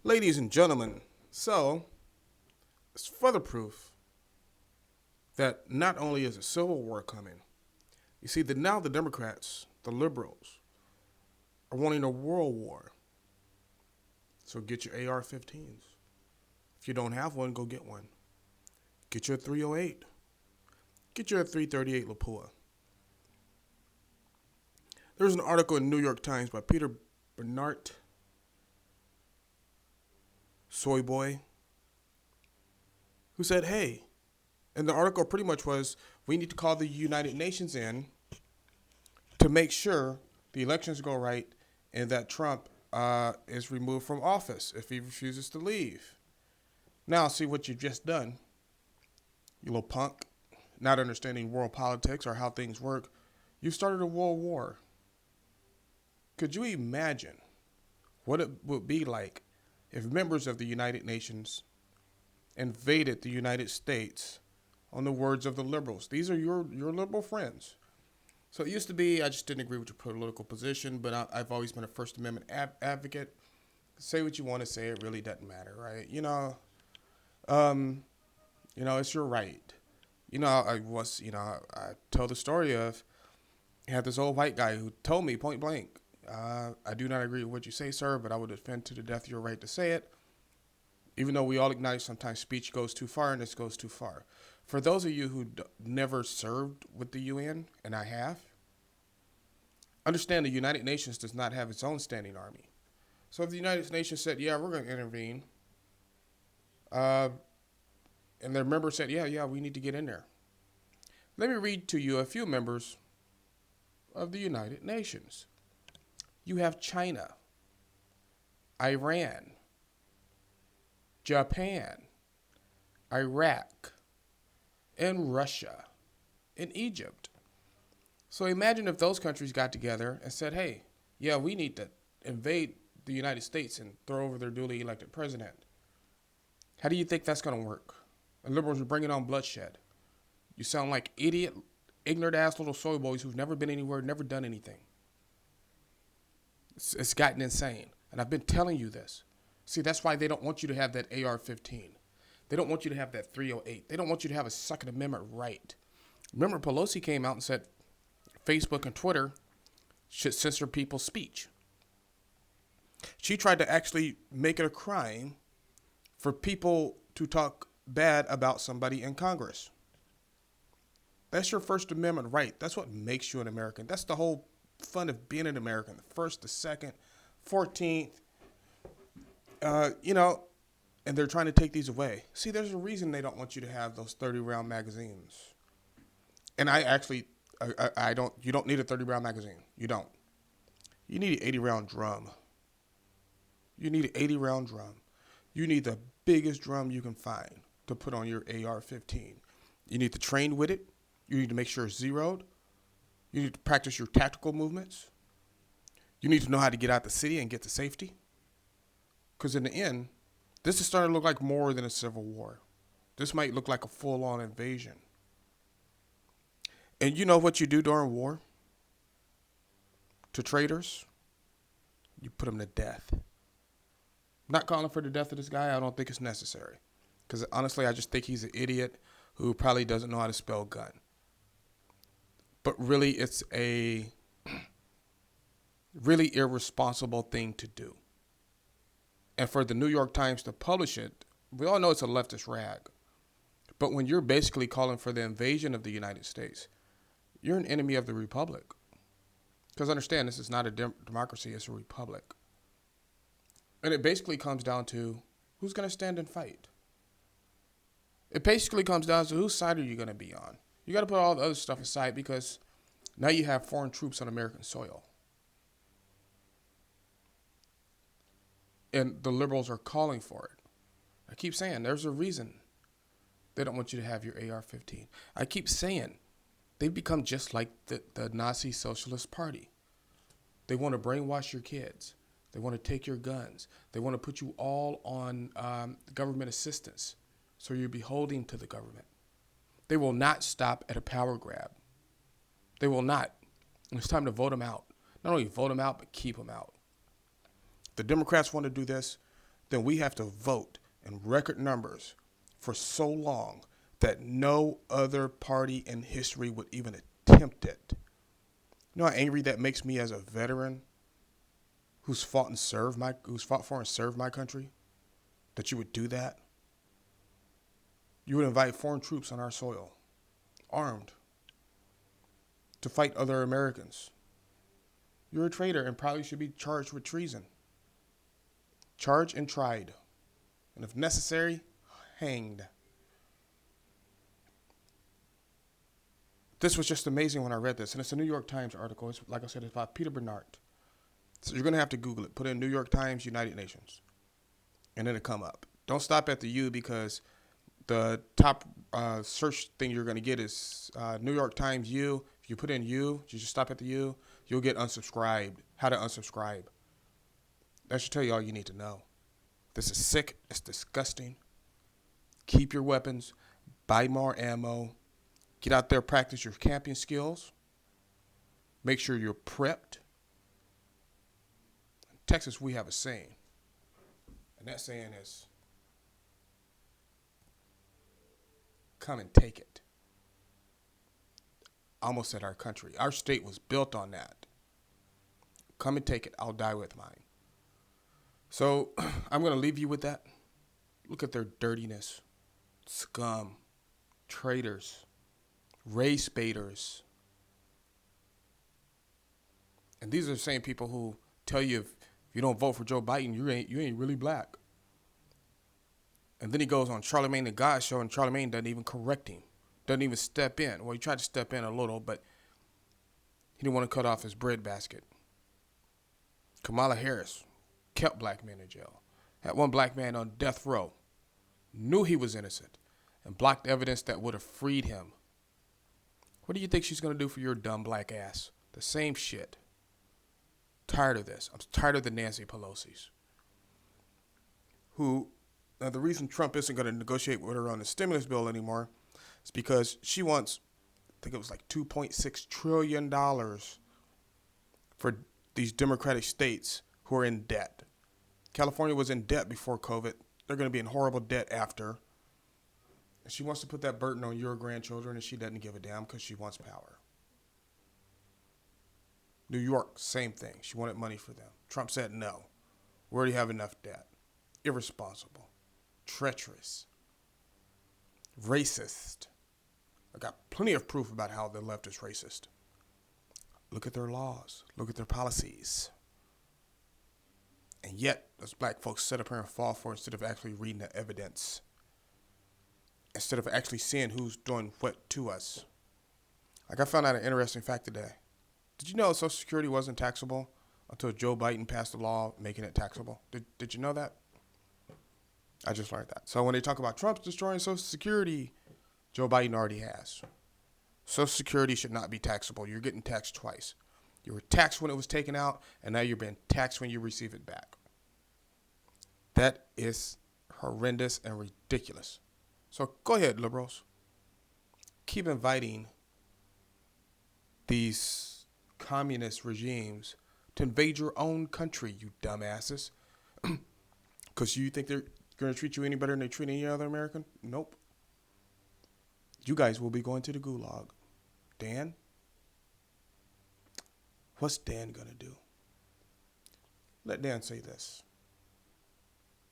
Ladies and gentlemen, so it's further proof that not only is a civil war coming, you see that now the Democrats, the liberals, are wanting a world war. So get your AR-15s. If you don't have one, go get one. Get your 308. Get your 338 Lapua. There's an article in the New York Times by Peter Bernhardt, Soy Boy, who said, hey, and the article pretty much was, we need to call the United Nations in to make sure the elections go right and that Trump is removed from office if he refuses to leave. Now, see what you've just done, you little punk, not understanding world politics or how things work. You started a world war. Could you imagine what it would be like if members of the United Nations invaded the United States on the words of the liberals? These are your liberal friends. So it used to be I just didn't agree with your political position, but I've always been a First Amendment advocate. Say what you want to say; it really doesn't matter, right? It's your right. I tell the story of I had this old white guy who told me point blank, I do not agree with what you say, sir, but I will defend to the death your right to say it. Even though we all acknowledge sometimes speech goes too far and this goes too far. For those of you who never served with the UN, and I have, understand the United Nations does not have its own standing army. So if the United Nations said, yeah, we're going to intervene, and their members said, yeah, we need to get in there. Let me read to you a few members of the United Nations. You have China, Iran, Japan, Iraq, and Russia, and Egypt. So imagine if those countries got together and said, hey, yeah, we need to invade the United States and throw over their duly elected president. How do you think that's going to work? The liberals are bringing on bloodshed. You sound like idiot, ignorant ass little soy boys who've never been anywhere, never done anything. It's gotten insane. And I've been telling you this. See, that's why they don't want you to have that AR-15. They don't want you to have that 308. They don't want you to have a Second Amendment right. Remember, Pelosi came out and said Facebook and Twitter should censor people's speech. She tried to actually make it a crime for people to talk bad about somebody in Congress. That's your First Amendment right. That's what makes you an American. That's the whole fun of being an American. The first, the second, 14th, and they're trying to take these away. See, there's a reason they don't want you to have those 30-round magazines. And you don't need a 30-round magazine. You don't. You need an 80-round drum. You need an 80-round drum. You need the biggest drum you can find to put on your AR-15. You need to train with it. You need to make sure it's zeroed. You need to practice your tactical movements. You need to know how to get out the city and get to safety. Because in the end, this is starting to look like more than a civil war. This might look like a full-on invasion. And you know what you do during war? To traitors? You put them to death. I'm not calling for the death of this guy. I don't think it's necessary. Because honestly, I just think he's an idiot who probably doesn't know how to spell gun. But really, it's a really irresponsible thing to do. And for the New York Times to publish it, we all know it's a leftist rag. But when you're basically calling for the invasion of the United States, you're an enemy of the republic. Because understand, this is not a democracy, it's a republic. And it basically comes down to who's going to stand and fight. It basically comes down to whose side are you going to be on. You got to put all the other stuff aside because now you have foreign troops on American soil. And the liberals are calling for it. I keep saying there's a reason they don't want you to have your AR-15. I keep saying they've become just like the Nazi Socialist Party. They want to brainwash your kids. They want to take your guns. They want to put you all on government assistance so you're beholden to the government. They will not stop at a power grab. They will not. It's time to vote them out. Not only vote them out, but keep them out. The Democrats want to do this. then we have to vote in record numbers for so long that no other party in history would even attempt it. You know how angry that makes me as a veteran who's fought for and served my country? That you would do that? You would invite foreign troops on our soil, armed, to fight other Americans. You're a traitor and probably should be charged with treason. Charged and tried. And if necessary, hanged. This was just amazing when I read this. And it's a New York Times article. It's, like I said, it's by Peter Bernard. So you're going to have to Google it. Put in New York Times, United Nations. And then it'll come up. Don't stop at the U, because the top search thing you're going to get is New York Times U. If you put in U, you just stop at the U, you'll get unsubscribed. How to unsubscribe. That should tell you all you need to know. This is sick. It's disgusting. Keep your weapons. Buy more ammo. Get out there, practice your camping skills. Make sure you're prepped. In Texas, we have a saying. And that saying is, come and take it. I almost said our country. Our state was built on that. Come and take it. I'll die with mine. So I'm going to leave you with that. Look at their dirtiness. Scum. Traitors. Race baiters. And these are the same people who tell you if you don't vote for Joe Biden, you ain't really black. And then he goes on Charlemagne the God show, and Charlemagne doesn't even correct him. Doesn't even step in. Well, he tried to step in a little, but he didn't want to cut off his breadbasket. Kamala Harris kept black men in jail. Had one black man on death row. Knew he was innocent and blocked evidence that would have freed him. What do you think she's going to do for your dumb black ass? The same shit. Tired of this. I'm tired of the Nancy Pelosi's. Now the reason Trump isn't going to negotiate with her on the stimulus bill anymore is because she wants, I think it was like $2.6 trillion for these Democratic states who are in debt. California was in debt before COVID. They're going to be in horrible debt after. She wants to put that burden on your grandchildren, and she doesn't give a damn because she wants power. New York, same thing. She wanted money for them. Trump said no. We already have enough debt. Irresponsible. Treacherous. Racist. I got plenty of proof about how the left is racist. Look at their laws. Look at their policies. And yet, those black folks sit up here and fall for it instead of actually reading the evidence. Instead of actually seeing who's doing what to us. Like, I found out an interesting fact today. Did you know Social Security wasn't taxable until Joe Biden passed a law making it taxable? Did you know that? I just learned that. So when they talk about Trump's destroying Social Security, Joe Biden already has. Social Security should not be taxable. You're getting taxed twice. You were taxed when it was taken out, and now you're being taxed when you receive it back. That is horrendous and ridiculous. So go ahead, liberals. Keep inviting these communist regimes to invade your own country, you dumbasses. Because you think they're going to treat you any better than they treat any other American? Nope. You guys will be going to the gulag. Dan? What's Dan going to do? Let Dan say this.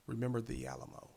Remember the Alamo.